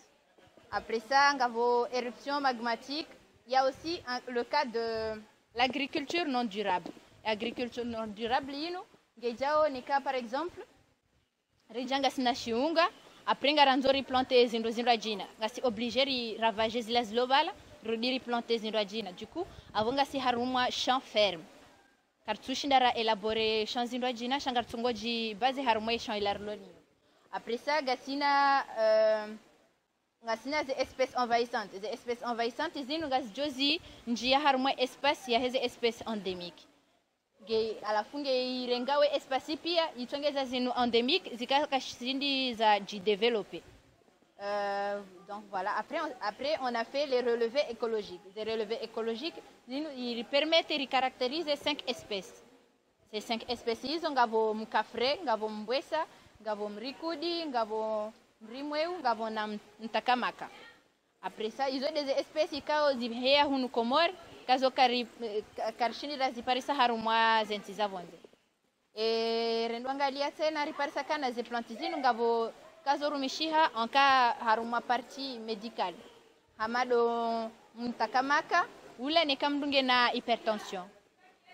Après ça, il y a des éruptions magmatiques, il y a aussi le cas de l'agriculture non durable. L'agriculture non durable, il y a par exemple, après ngaranzori planter zinrajina, ngasi obligé de ravager les globales. Rodiri planter zinrajina. Du coup, avant si haruma champ ferme. Car tushindara élaborer champ zinrajina, changar tsungoji base haruma champ ilarloni. Après ça, gasina ngasina ze espèces envahissantes. Ze espèces envahissantes zinu ngasjozi njia harumwe espace ya heze espèces endémiques. Ge alafunge irengawe espace pia itongeza zinu endémiques zikakashindi za développer. Donc voilà, après on a fait les relevés écologiques. Les relevés écologiques, ils permettent de caractériser 5 espèces. Ces 5 espèces, ils ont gavo mkafre, gavo mbwesa, gavo mrikudi, gavo mrimweu, gavo na mtakamaka. Après ça, ils ont des espèces qui sont zibhea hunu komor, kazo karishini raziparisa harumwa zentizavonze. Et rendwangalia tena riparisa kana ze plantizinu gavo kazorumishiha anka haruma partie médicale. Hamado mtakamaka ula ni kamdunge na hypertension.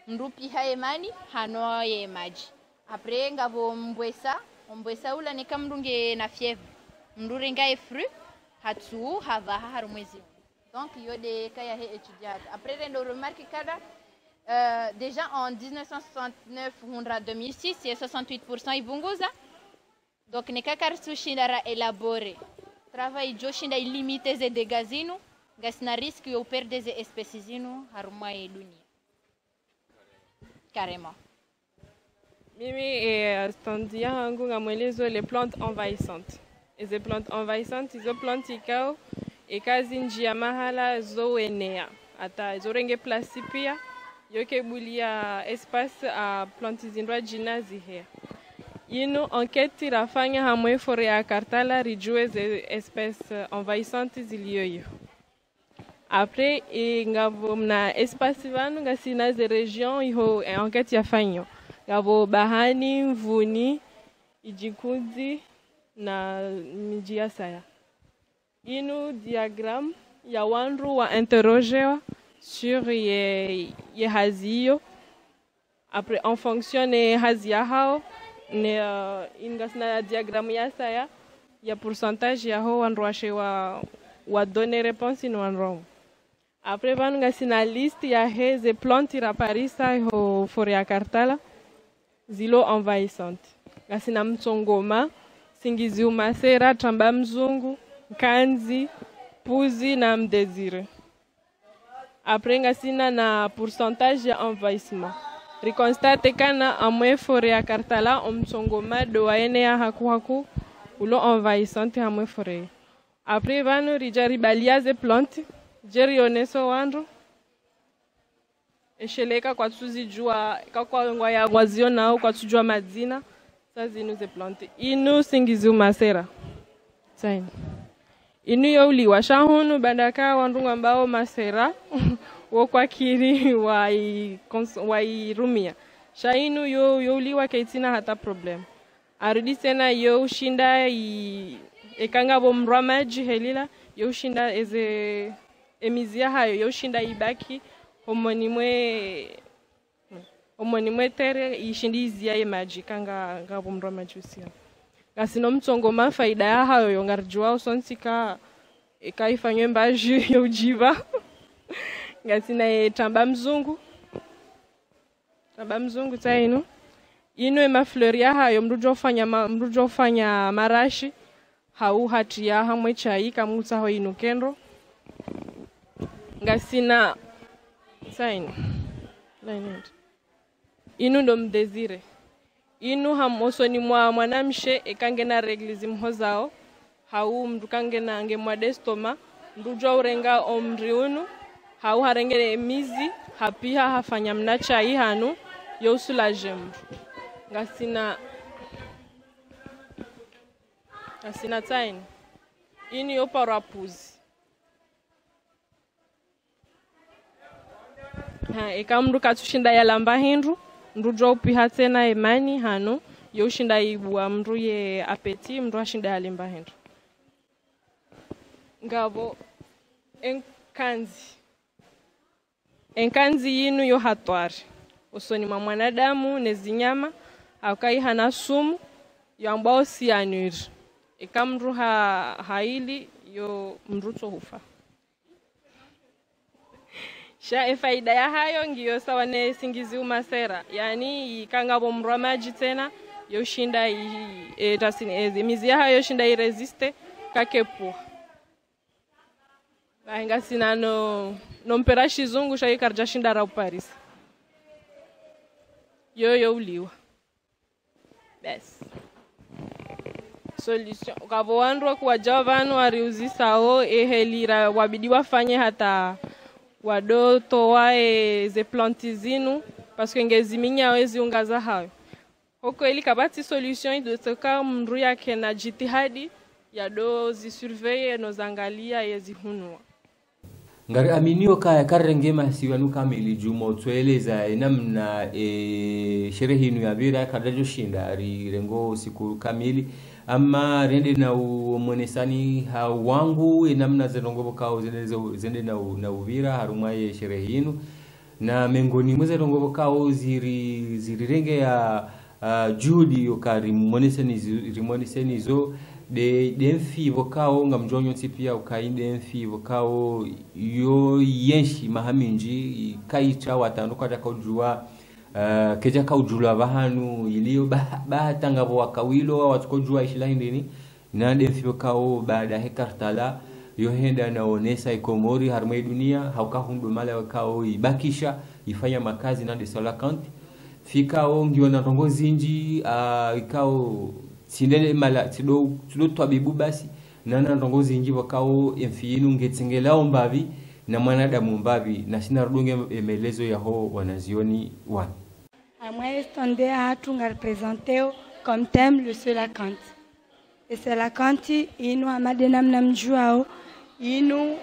Ndupi haemani hano ye maji. Après ngavo mbwesa ula ni kamdunge na fièvre. Ndurenga e fruit hatsu hava harumwezi. Donc yo de kaya he étudiante. Après rendo remarque kada déjà en 1969 hundra 2006 c'est 68% ibunguza. Donc, ne kakarsu shindara élaboré. Travail jo shinda illimité ze dégazinu, gasna risque yo perdre ze espèces zinu haruma e dunia. Carrément. Mimi standia hangu ngamwelezo les plantes envahissantes. Et ces plantes envahissantes, izo plantes ikao e kazi njia mahala zo enea. Ata zorenge plasi pia yoke bulia espace a plantes zindwa jina zihe. Ino enquête irafanya hamwe fore ya Kartala rijue ze espèces envahissantes ziliyoyo. Après ngavo na espace vanu ngasina ze region iho enquête yafanyo. Ngavo bahani, mvuni, ijikuzi na miji ya saya. Ino diagramme ya wanru wa interrogewa sur ye haziyo. Après en fonction de hazia hao ne ingasna diagramme ya saya ya pourcentage ya ho wanruashe wa donner réponse in one wrong. Après van ngasina liste ya heze plantes iraparisa ho fore ya Kartala zilo envahissante. Ngasina mtsongoma, singizi umasera, tramba mzungu, kanzi, puzi na mdésiré. Après ngasina na pourcentage ya envahissement. Riconstate kana amwe fore ya Kartala omtsongoma do waene ya haku ulo envahissante amwe fore. Après vanu rijari baliaze plantes jeri oneso wandu esheleka kwa tuzi jua kwa ngwa ya gwazio nao kwa tujua madzina sazi inu ze plantes inu singizi umasera saini inu yauliwa shahunu bandaka wandu ambao masera wokwa kiri wai rumia shainu yauliwa kaitina hata problem arudi tena yo shinda ekanga bomrwa maji helila yo shinda eze emizia hayo yo shinda ibaki omonimwe tere ishindi izia ye maji kanga ngabomrwa maji usia gasino mtsongoma faida ya hayo yongarjua usonsika ekaifanywe mbaji yo ujiva gasina tamba mzungu taino ino ema fleuria hayo mrujo fanya marashi hau hatia hamwe chai kamutsa ho inukendo ngasina saini inu ndo mdésiré inu hamosoni mwa mwanamshe ekangena reglizi mhozao hau mdukangena nge mwa destoma mrujo urenga omriunu hau harengere mizi hapiha hafanya mnacha ihanu yousulaje mru ngasina taini ini yoparapuzi ekamru katushinda yalamba hindu mrujo upiha tena emani hanu yoshinda ibua mru ye apeti mru ashinda yalimba hindu ngavo enkanzi yinu yo hatwari usoni mwa mwanadamu nezinyama aukai hana sumu yo ambao cyanure ekamru haili yo mruto hufa sha faida ya hayo ngiyo sawa ne singizi umasera yani ikanga bomrwa maji tena yoshinda tasini mizi ya hayo yoshinda iresiste kakepo ainga sina no mpera shizungu shayi karja shindara Paris yo uliwa bes solution ukabo wandu kuwaja vanu wariuzisao ehelira wabidi wafanye hata wadotowae ze planti zinu parce que ngeziminya wezi ungaza hayo hoko ili kabati solution idotoka mru yake na jitihadi ya do zisurveye no zangalia yezihunua ngari aminio kaya karengema siwanu kamili jumo tueleza namna sherehe inu ya bira kadajo shinda rengo siku kamili ama rende na umonesani wangu namna zenongobo kao zende na uvira harumaye sherehe inu na mengoni mweze rongobo kao ziri renge ya juhudi yokari moneseni zo de mfi vokao ngamjonyo tipia ukainde mfi vokao yo yenshi mahaminji kaicha watano kwa kujua keja kaujula bahanu iliyo bahatanga wakawilo watukojua ishilahindini na de mfi vokao baada hekartala yohenda naonesa ikomori harmai dunia haukahundo mala wakao ibakisha ifanya makazi na de solakanti fikao ngiona rongo zinji ikao sindele mala tido twabibu basi nana rongo zinji wakao emfiinu ngetsengelao mbavi na mwanadamu mbavi na sina rudunge emelezo yaho wanazioni wan moi estondé a tunga représenter comme thème le Solakant et Solakanti inu amadena mnamjuao inu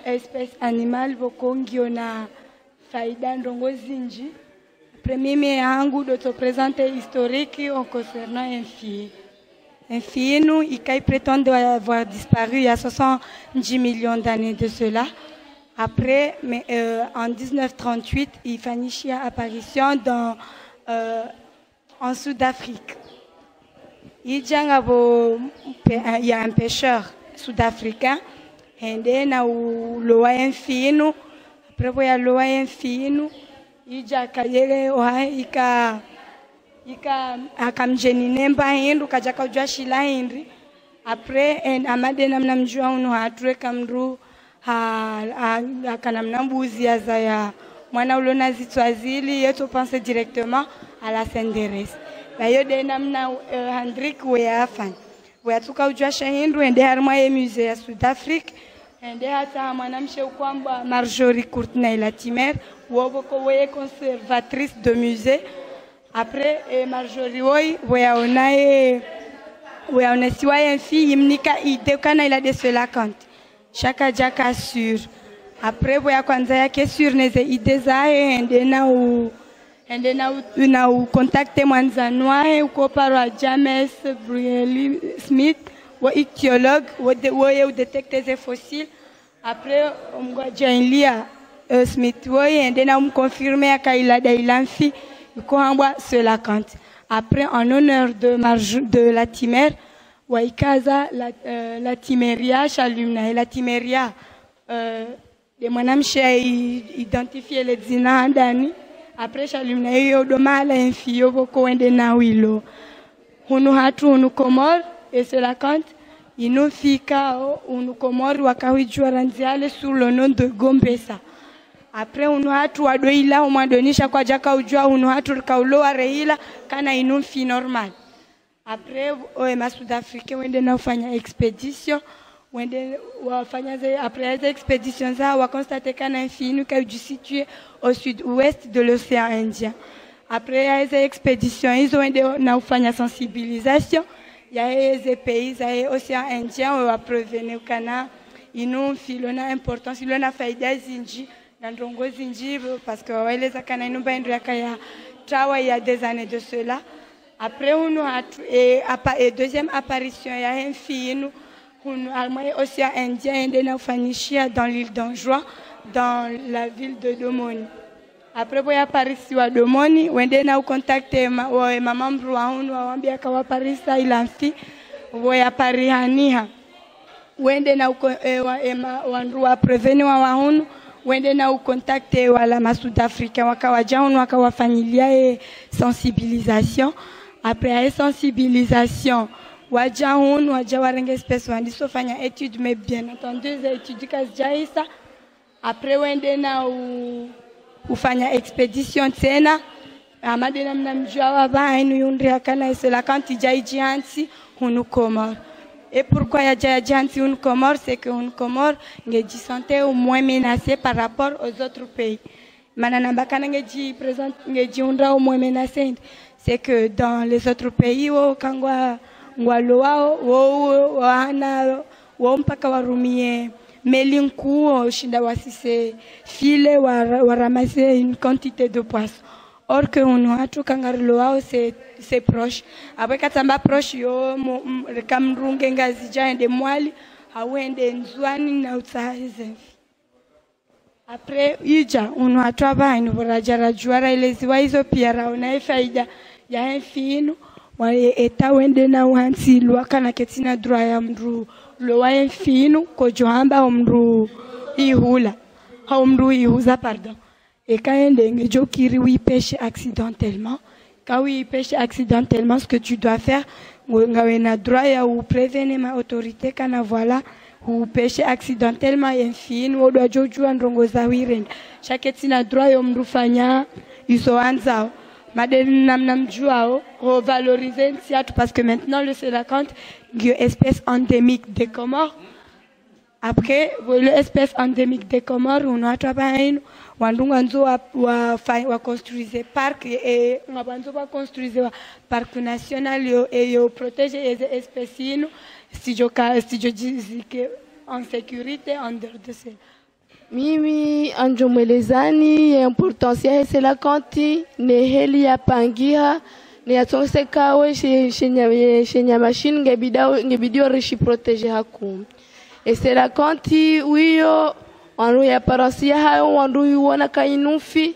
espèce animal vokongiona faida ndongo zinji premier yangu de te présenter historique en concernant un fille. Un fille, nous, il prétend avoir disparu il y a 70 millions d'années de cela. Après, en 1938, il fait apparition en Sud-Afrique. Il y a un pêcheur sud-africain, et il y a un fille, nous. Après, il y a un fille, nous. Ija kayele oha akamjenine mba hindu kajaka ujua shila hindri apre amade namna mjua unu hatre kamru akanamna mbuzi ya zaya mwana ulona zitwazili yeto pense directement à la Senderes bayo de namna Hendrik weya afan weya tuka ujua shahindu ende harma ye musée ya Sud-Afrique ende hata mwanamshe ukwamba Marjorie Courtenay-Latimer woboko weye conservatrice de musée après Marjorie woy weya siwa fille imnika ide kana ila de Solakant chaka jaka sur après weya kwanza yake sur neze ide zae ende na u contacte mwanzanwae uko parwa James Brierly Smith wa ichthyologue woye u detecte des fossiles après mgwaja inlia Smith woye ende na confirmer akaila dailanfi uko hambwa Solakant après en honneur de Latimer waikaza Latimeria Shalumna Latimeria de mwanamshe identifier les zina ndani après Shalumna hiyo domala infio boko ende na wilo hunu hatu hunu Komor et Solakant inufika hunu Komor wakawijua ranziale sur le nom de Gombesa après hunu hatu wadoila umwadonisha kwa jaka ujua hunu hatu kauloa reila kana inufi normal après ma Sud-Afrique wende na ufanya expedition wende wafanya après les expéditions za wa constater kana infinu ka situé au sud-ouest de l'océan Indien après les expéditions hizo wende na ufanya sensibilisation ya les pays za océan Indien wa prevenir kana inu filona importance ilona faida zinji na ndongo zinji parce que wale za kana inu baindro ya trawa il y a des années de cela après on a et deuxième apparition il y a un fille nous océan Indien na ufanyishia dans l'île d'Anjouan dans la ville de Domoni après boya Paris wa Domoni wende na contacter mama mbru unu waambia kwa Paris ila mfi boya Paris haniha wende na wandu wa prevenir wa unu wende na contacter wala ma Sud-Africain wakawaja unu wakawafanyilia sensibilisation après la sensibilisation waja hunu waja warenge espèce wandiso fanya étude, mais bien entendu za étude kazijaisa après wende na ufanya expédition tena amadena mnamjua wabainu yundria kana isela kanti jaijiansi hunu Comores. Et pourquoi il y a jaijiansi hunu Comores, c'est que hunu Comores ngeji sentait au moins menacé par rapport aux autres pays. Manana bakana ngeji présente ngeji undra au moins menacé, c'est que dans les autres pays wo kangwa ngwaloa wo wana wo mpaka warumie melinku shinda wasise file wa ramasser une quantité de poissons. Or que on a tout kangarloa c'est proche. Après katamba proche yo kamrunge ngazija ende mwali awende nzwani na utsahize. Après ija on a travaillé nous rajara juara eleziwa hizo pia raona faida ya enfinu wa eta wende na wansi lwakana ketina droit ya mru lo wa enfinu ko johamba mru ihula ha mru ihuza pardon. Et quand il pêche accidentellement, quand il pêche accidentellement, ce que tu dois faire, tu droit ou prévenir ma autorité quand voilà ou pêcher accidentellement un film ou doit jouer un rongozawiren. Chaque tina droit au mrufanya iso anzao. Madame nam jouao o valoriser parce que maintenant le c'est la compte une espèce endémique des Comores. Après l'espèce endémique des Comores on a travaillé wandunga nzo wa construire parc et ngabanzo ba construire parc national et yo protéger les espèces si je dis que en sécurité en dehors de ça. Mimi anjomelezani ya importance ya hesela kanti ne heli ya pangia ne yatonse kawe shenya machine ngebidio rishi protéger hakum. Hesela kanti wiyo wanu ya parasia hayo wandu yuona kainufi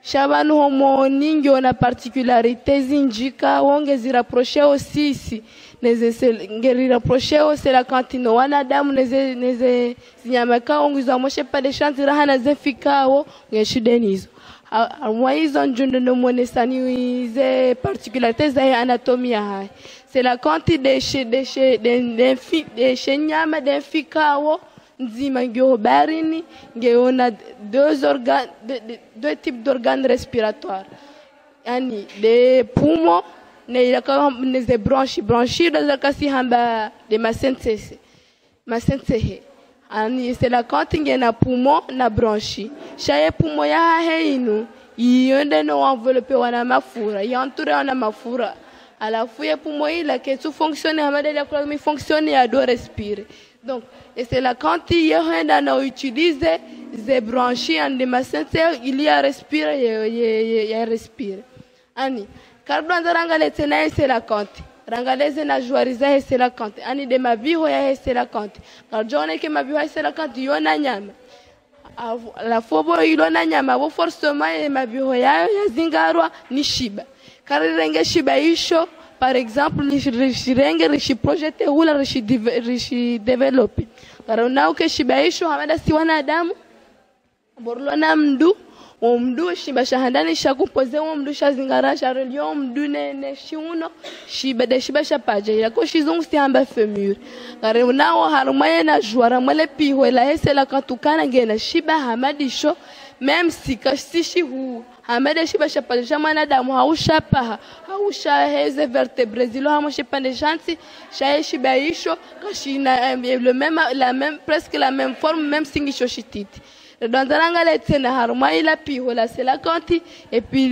shabanu homo ningi wana particularité zinjika wonge ziraprocheo sisi neze ngeri raprocheo sela kantino wanadamu neze zinyamaka ongu za moshe pa de chances rahana zefikao ngeshidenizo mwa hizo njundo no monesani ze particularités za anatomia hai sela kanti de shenyama de fikao nzima ngeo barini ngeona deux types d'organes respiratoires yani des poumons ne bronchies dans kasi hamba de masensese ani c'est la contingue na poumon na bronchi chaque poumon ya heinu yonde no enveloppé wana mafura yanture wana mafura alafu ya poumon ile que tout fonctionne hamada la quoi fonctionne ya do respirer. Donc, et c'est là quand il y a un utilise des branchies en démassence, il y a respirer, il y a respirer. Ani, car dans la rangale tena c'est la compte. Rangaleze na juariza c'est la compte. Ani de ma vie hoya c'est la compte. Car j'en que ma vie c'est la compte yona nyama. La fobo yona nyama, bo forcément ma vie hoya zingarwa ni shiba. Car renge shiba isho. Par exemple, rishi projete hula rishi developi. Karona uke shibaisho hamada si wanadamu. Borlona mdu shiba shahandani shakupoze mdu shazingara sharelio mdu ne shiuno shiba de shiba shapaje yako shizungu si hamba femur. Karona o harumaye na juara male piho la hesela kantukana ngena shiba hamadisho même si kashishi hu hamada shiba shapaje shamana damu haushapaha hausha heze vertebrés ilo hamoshe pande chansi shaye shiba isho kashina presque la même forme même singisho shititi. Dans la tena haruma il a piho la c'est la quanti et puis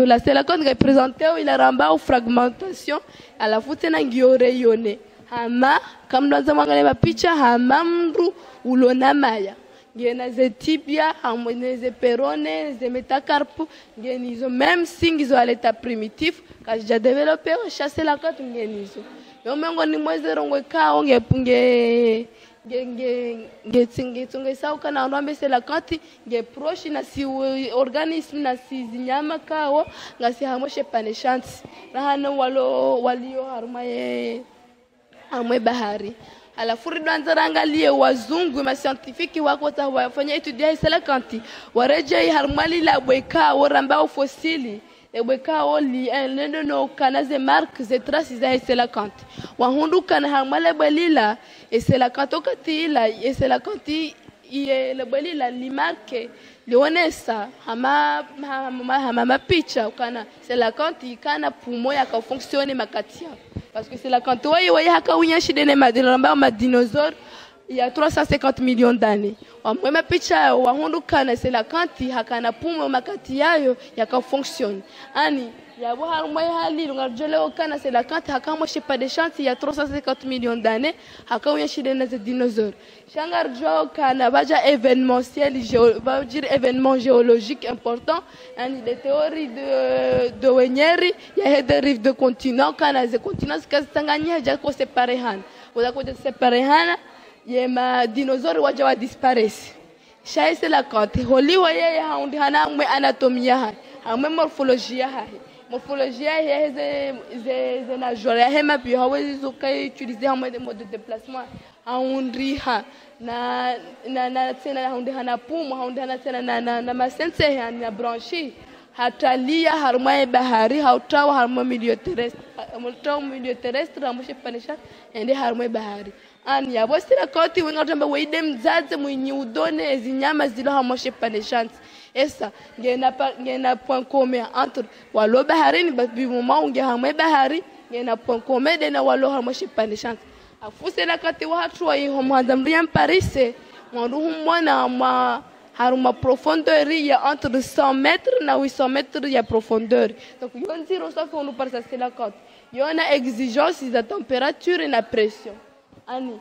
la c'est la quanti représenté il a ramba ou fragmentation à la foutena ngiore yone hama comme dans zamangale ba picha hamamru ulona maya ngena ze tibia hamone ze perone ze metacarpo ngenizo même singizo à l'état primitif quand j'ai développé chasser la quanti ngenizo yo mengo ni mweze rongwe kao ngepunge nge sauka na ndambe sela kati nge proche na si organisme na si zinyama kao ngasi hamoshe pane chance rahana walio harumaye amwe bahari alafu ridwanza angalie wazungu ma scientifique wako wafanya etudia sela kanti wareje harumali la bweka waramba fossili ebwekao li enlendo no kana ze marque ze traces za esela kanti wahundu kana hamale belila esela kanto katila esela kanti ye le belila li marque lionesa hama picha kana esela kanti kana pumo ya ka fonctionner makatia parce que c'est la kanti wayi haka unya shidene ma dinosaure il y a 350 millions d'années. Wamwema picha wahundu kana sela kanti hakana pumo makati yayo yaka fonctionne. Ani ya boha moy hali ngarjole kana sela kanti hakamo pas de chance il y a 350 millions d'années hakawya shidena de dinosaures. Shangarjo kana baja événementiel va dire événement géologique important. Ani les théories de Wenyeri ya des rives de continent kana ze continents kastanganya ja ko séparer han. Oda ko séparer han yema dinosaure waja wa disparece shaise la kante holiwa yeye haundi hana mwe anatomia ha hamwe morphologia ha morphologia yeye ze na jole hema bi hawezi zukai utiliser hamwe de mode de déplacement haundi ha na tena haundi hana pumu haundi hana tena na masense na branchi hatalia harmwe bahari hautawa harmwe milieu terrestre amoshe panisha ende harmwe bahari ani ya bosira koti wengatamba weide mzaze mwenye udone ezinyama zilo hamoshe pane chance esa ngena point commun entre walo baharini bi moment unge hamwe bahari ngena point commun de na walo hamoshe pane chance afuse na kati watu wa homwanza mriam Paris mwandu humona ma haruma profondeur ya entre 100 mètres na 800 mètres ya profondeur donc yon zero sauf on nous parle ça c'est la côte yona exigence de température et la pression ani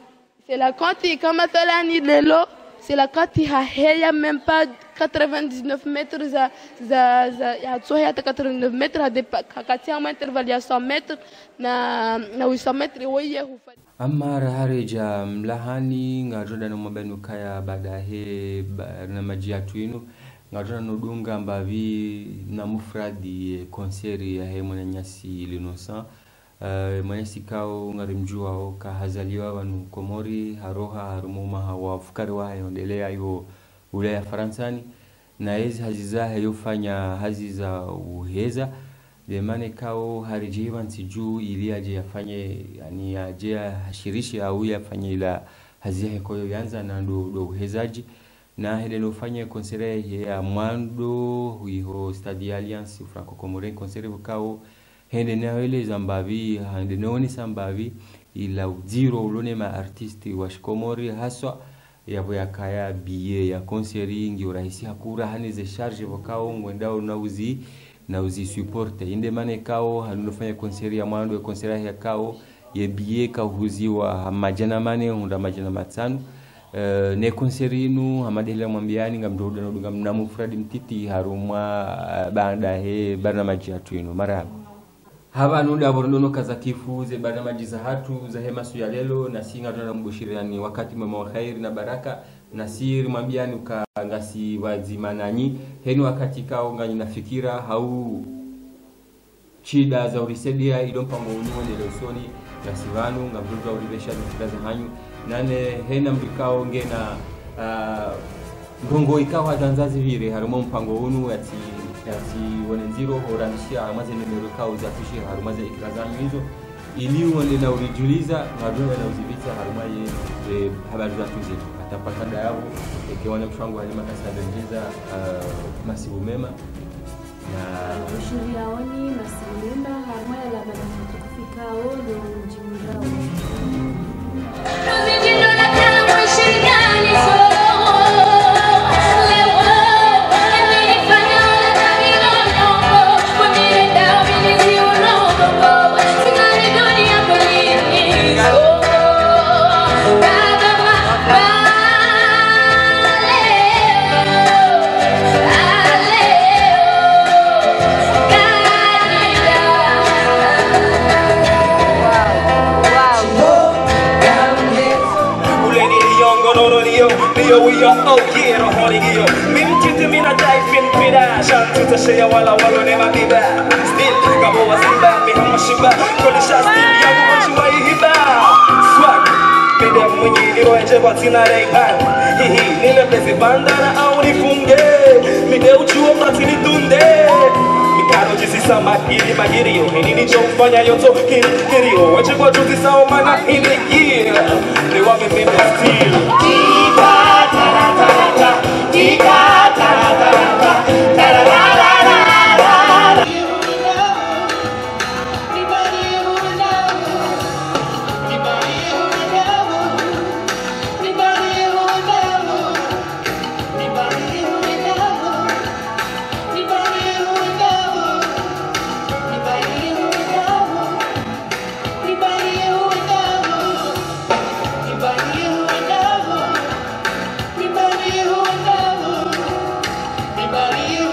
c'est la quantité comme mathalani lelo c'est la quantité haya même pas 99 mètres za ya tsoya 89 mètres à kati ya intervalle ya 100 mètres na 800 mètres woye hufa amara hareja mlahani ngajonda no mabenu kaya badahe na majia twinu ngajonda no dunga mbavi na mufradi konseri ya hemona nyasi l'innocent manyasi kao ngarimjua ho kahazaliwa wanu Komori haroha harumuma hawa fukari wa yondelea hiyo ulaya Faransani na hizi haziza hayofanya haziza uheza demane kao harijiwa nsiju ili aje yafanye yani aje hashirishi au yafanye ila hazihe koyo yanza na ndo uhezaji na hele lofanye konsere ya mwando huiho Stade Alliance Franco-Comorien konsere kao hende na wele zambavi hende noni sambavi ila uziro ulone ma artisti wa Komori haswa yabo yakaya biye ya konseri ngi urahisi hakura hanize charge vokao ngwendao na uzi support inde mane kao hanufanya konseri ya mwando konseri ya kao ye biye ka huziwa majana mane hunda majana matano ne konseri inu hamadela mwambiani ngamdoda no ngamnamu Fradi Mtiti haruma banda he barnamaji atu inu marahaba haba nuda bornono kazakifu ze barnamaji za hatu za hemasu ya lelo na singa tuna mbushiriani wakati mwema wa khairi na baraka nasiri mwambiani ukangasi wazimananyi henu wakati kao ngani nafikira hau chida za urisedia idompango unione leusoni na sivanu ngamduza uribesha nifikaza hanyu nane hena mbikao ngena ngongo ikawa zanzazi vire haruma mpango unu yati wanenziro oranishia amaze nimero kao za fishi harumaze ikrazanyu hizo ili wale na urijuliza ngaduna na uzibita harumaye habari za tuzi atapakada yao ikiwana mshango halima kasa benjeza masibu mema na ushiria wani masibu mema harumaya la manafiki kufikao ndio mjimurao Shaya wala wala ne makiba still kabo wasimba mi hamashiba kolisha still ya mwanchiwa hiba swag bide mwenye niro enje kwa tina reiban hihi nile pesi bandana au nifunge mide uchuo matini tunde mikaro jisisa magiri magirio Hini chofanya yoto kirio Wache kwa juzi sao mana hini year They want me in the steel Dika ta-ra-ta-ra-ta Dika ta-ra-ta-ra-ta Ta-ra-ra-ra-ra-ra Anybody